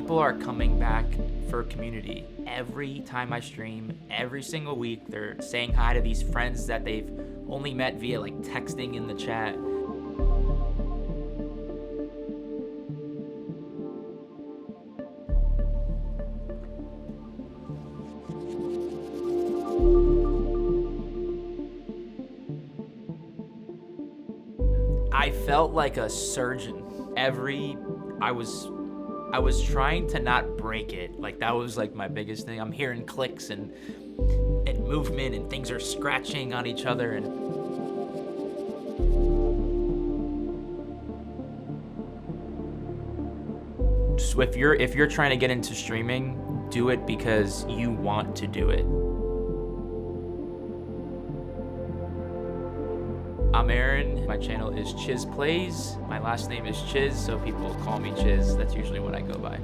people are coming back for community. Every time I stream, every single week, they're saying hi to these friends that they've only met via like texting in the chat. I felt like a surgeon. I was trying to not break it. Like that was like my biggest thing. I'm hearing clicks and movement and things are scratching on each other and so if you're trying to get into streaming, do it because you want to do it. I'm Aaron, my channel is ChizPlays. My last name is Chiz, so people call me Chiz. That's usually what I go by.